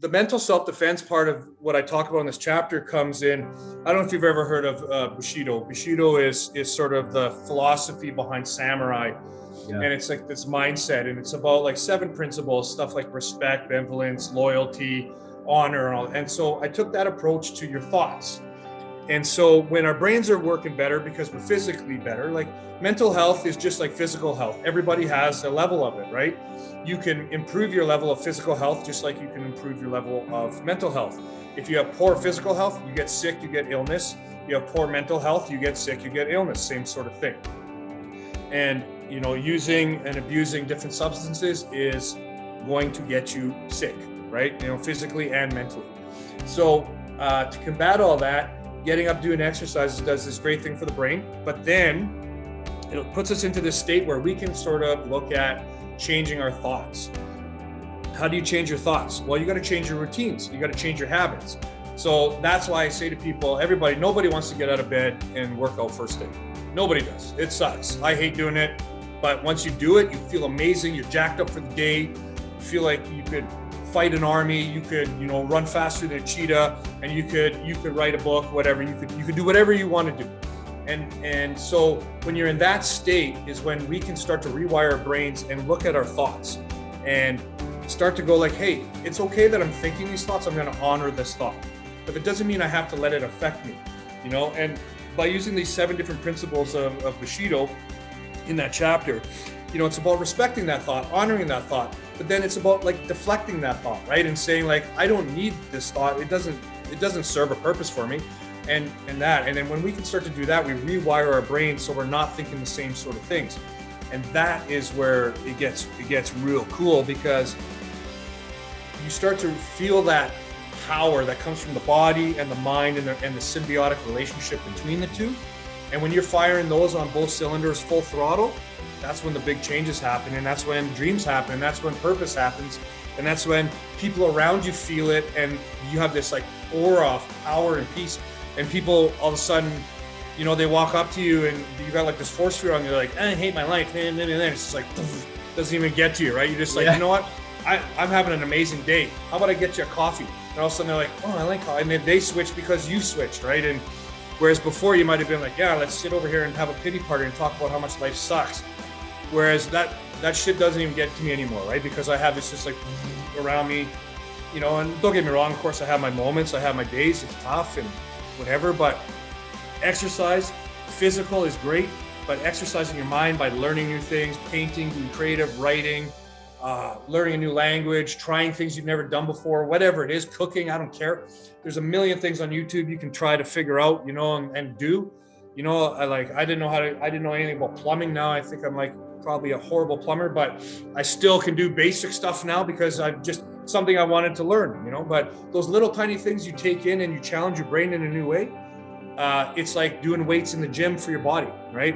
the mental self-defense part of what I talk about in this chapter comes in. I don't know if you've ever heard of Bushido. Bushido is sort of the philosophy behind samurai. Yeah. And it's like this mindset, and it's about like 7 principles, stuff like respect, benevolence, loyalty, honor, and all. And so I took that approach to your thoughts. And so when our brains are working better because we're physically better, like mental health is just like physical health. Everybody has a level of it, right? You can improve your level of physical health just like you can improve your level of mental health. If you have poor physical health, you get sick, you get illness. You have poor mental health, you get sick, you get illness, same sort of thing. And, you know, using and abusing different substances is going to get you sick, right? You know, physically and mentally. So to combat all that, getting up doing exercises does this great thing for the brain, but then it puts us into this state where we can sort of look at changing our thoughts. How do you change your thoughts? Well, you got to change your routines. You got to change your habits. So that's why I say to people, everybody, nobody wants to get out of bed and work out first thing. Nobody does. It sucks. I hate doing it. But once you do it, you feel amazing. You're jacked up for the day. You feel like you could fight an army, you could, you know, run faster than a cheetah, and you could write a book, whatever, you could do whatever you want to do. And so when you're in that state is when we can start to rewire our brains and look at our thoughts and start to go like, hey, it's okay that I'm thinking these thoughts, I'm going to honor this thought. But it doesn't mean I have to let it affect me, you know. And by using these 7 different principles of Bushido in that chapter, you know, it's about respecting that thought, honoring that thought, but then it's about like deflecting that thought, right? And saying like, I don't need this thought. It doesn't serve a purpose for me. And then when we can start to do that, we rewire our brains so we're not thinking the same sort of things. And that is where it gets real cool, because you start to feel that power that comes from the body and the mind and the symbiotic relationship between the two. And when you're firing those on both cylinders full throttle, that's when the big changes happen, and that's when dreams happen, and that's when purpose happens, and that's when people around you feel it, and you have this like aura of power and peace, and people all of a sudden, you know, they walk up to you and you got like this force field on you, like, I hate my life, and then it's just like, doesn't even get to you, right? You're just like, You know what? I'm having an amazing day. How about I get you a coffee? And all of a sudden they're like, oh, I like coffee. And then they switch because you switched, right? And whereas before you might have been like, yeah, let's sit over here and have a pity party and talk about how much life sucks. Whereas that shit doesn't even get to me anymore, right? Because I have this just like around me, you know, and don't get me wrong, of course I have my moments, I have my days, it's tough and whatever, but exercise, physical is great, but exercising your mind by learning new things, painting, being creative, writing, learning a new language, trying things you've never done before, whatever it is, cooking, I don't care. There's a million things on YouTube you can try to figure out, you know, and do. You know, I didn't know anything about plumbing. Now I think I'm like probably a horrible plumber, but I still can do basic stuff now because I've just something I wanted to learn, you know. But those little tiny things you take in and you challenge your brain in a new way, it's like doing weights in the gym for your body, right?